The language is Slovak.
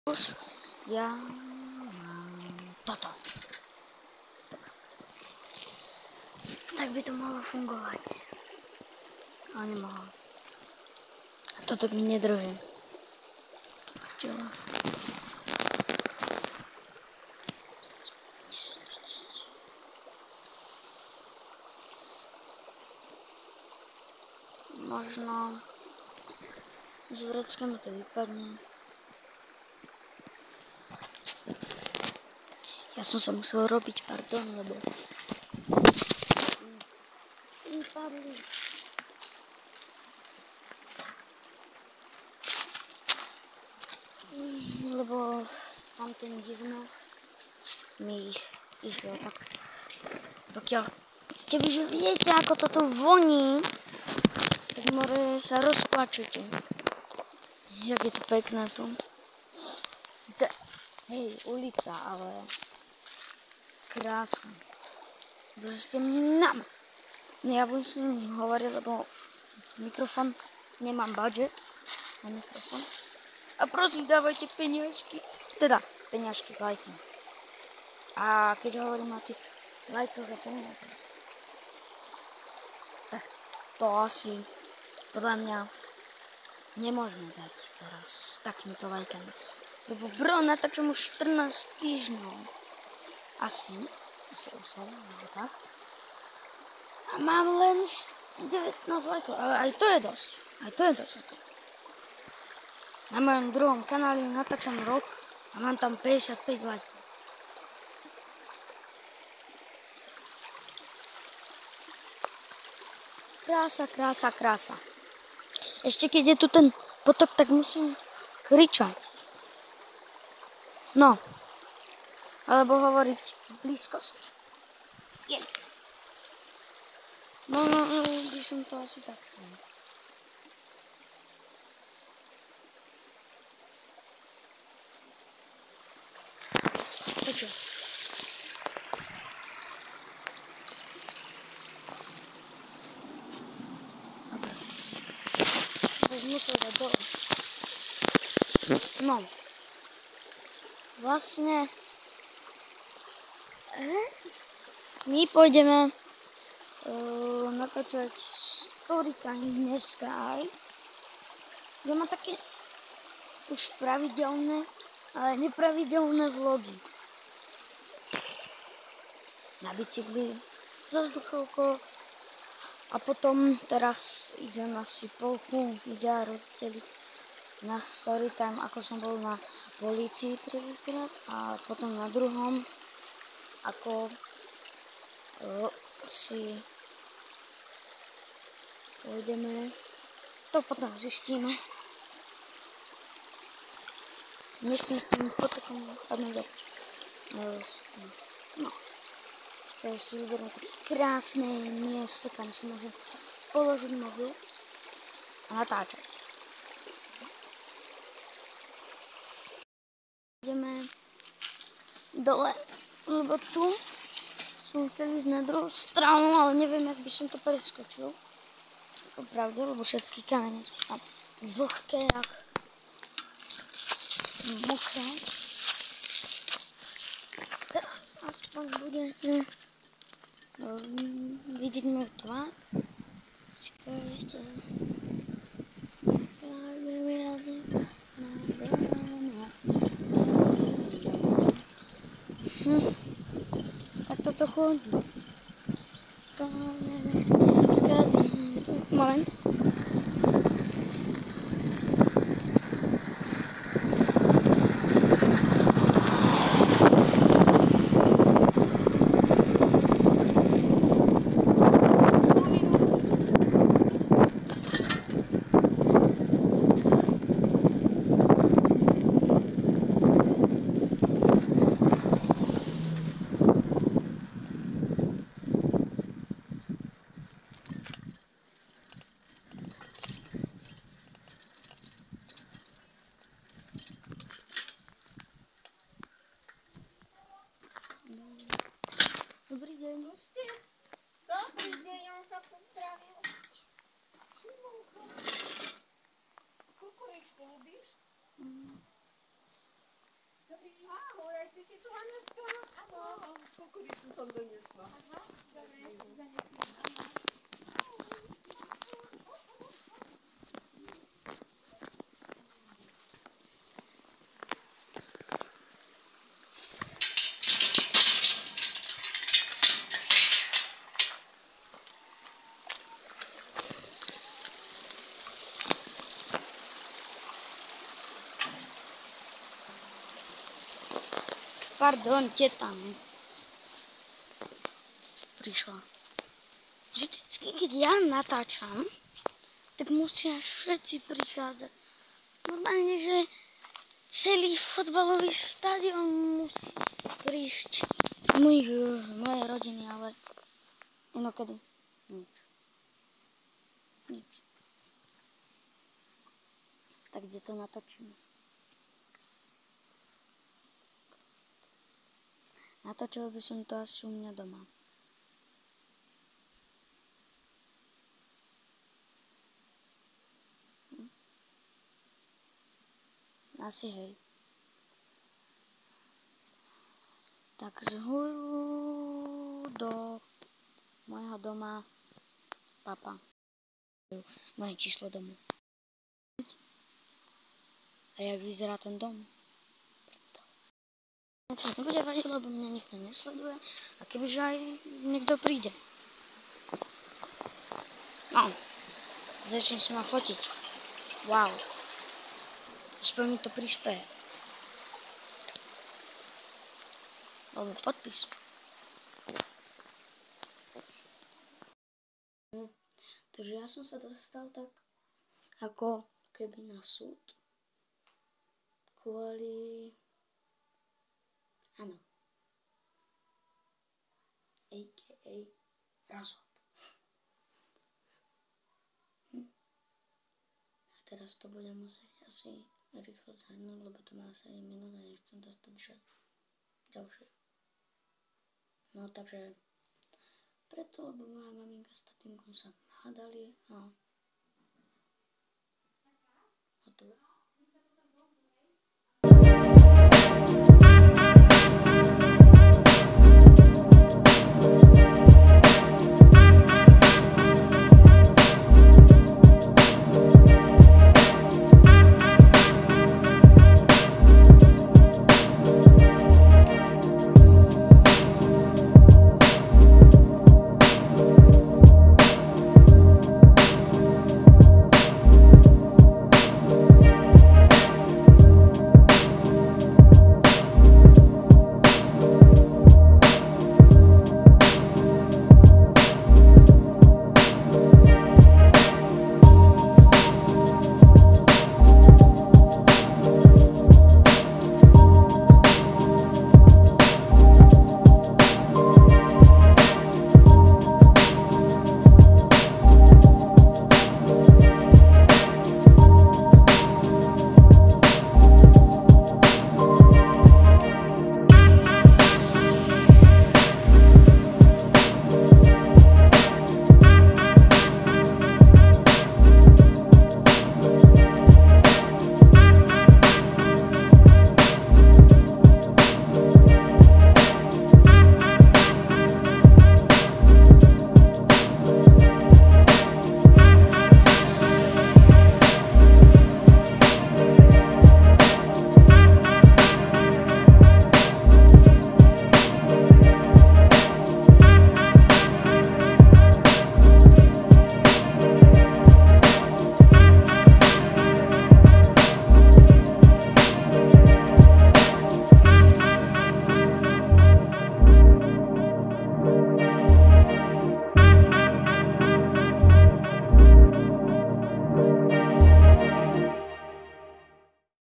Ja mám toto. Dobre. Tak by to malo fungovať. Ale nemohlo. Toto mi nedrží. Čo? Možno z vrecka mi to vypadne. Ja som sa musel robiť, pardon, lebo vypadli. Lebo tam ten divno mi išiel tak. Pokiaľ, kebyže viete, ako toto voní, tak môže sa rozplačete. Jak je to pekné tu. Sice, hej, ulica, ale krása. Proste nám. Ja budem s ním hovoriť, lebo mikrofón, nemám budget na mikrofón. A prosím, dávajte peniažky. Teda, peniažky, lajky. A keď hovorím o tých lajkoch a peniazoch, tak to asi podľa mňa nemôžeme dať teraz s takýmito lajkami. Lebo bro, natáčam už 14 týždňov. Asi 8, alebo tak. A mám len 19 lajkov, ale aj to je dosť. Na mojom druhom kanáli natáčam rok a mám tam 55 lajkov. Krása. Ešte keď je tu ten potok, tak musím kričať. No. Alebo hovoriť v blízkosti. No, by som to asi tak. Počuj. Dobre. Už musel dať dole. No. Vlastne my pôjdeme natáčať storytime dneska aj. Ja mám také už pravidelné, ale nepravidelné vlogy. Na bicykli, so vzduchovkou a potom teraz idem asi polku videa rozdeliť na storytime, ako som bol na polícii prvýkrát a potom na druhom, ako si pôjdeme, to potom zistíme. Nechcem s tým potokom padnúť. No. Takže si vyberiem také krásne miesto, kam si môžem položiť mobil a natáčať. Ideme dole, lebo tu som chcel ísť na druhú stranu, ale neviem, jak by som to preskočil. Popravde, lebo všetky kamene sú tam vlhké a mokré. Teraz aspoň budete vidieť môj tvár. Čakajte. Tak toto chodí. Moment. Dobrý deň. Dobrý deň, on sa pozdravil. Kukuričku ľubíš? ty si tu nestala? No, kukuricu som doniesla. Dobre, zanesiem. Pardon, teta. Prišla. Vždycky, keď ja natáčam, tak musia všetci prichádzať. Normálne, že celý fotbalový štadión musí prísť z mojej rodiny, ale inokedy nič. Nič. Tak kde to natočíme? Natočil by som to asi u mňa doma. Asi hej. Tak zhuru do môjho doma papa. Moje číslo domu. A jak vyzerá ten dom? To nebude vadiť, lebo mňa nikto nesleduje. A kebyže aj niekto príde. No. Začne sa ma fotiť. Wow. Aspoň mi to prispieje. Alebo podpis. Takže ja som sa dostal tak ako keby na súd. Kvôli... Áno. A.k.a. razhod. A teraz to budem musieť asi rýchlo zhrnúť, lebo to má 7 minút a nechcem dostať ďalšie. No takže preto, lebo moja maminka s tatínkom sa hádali a hotovo.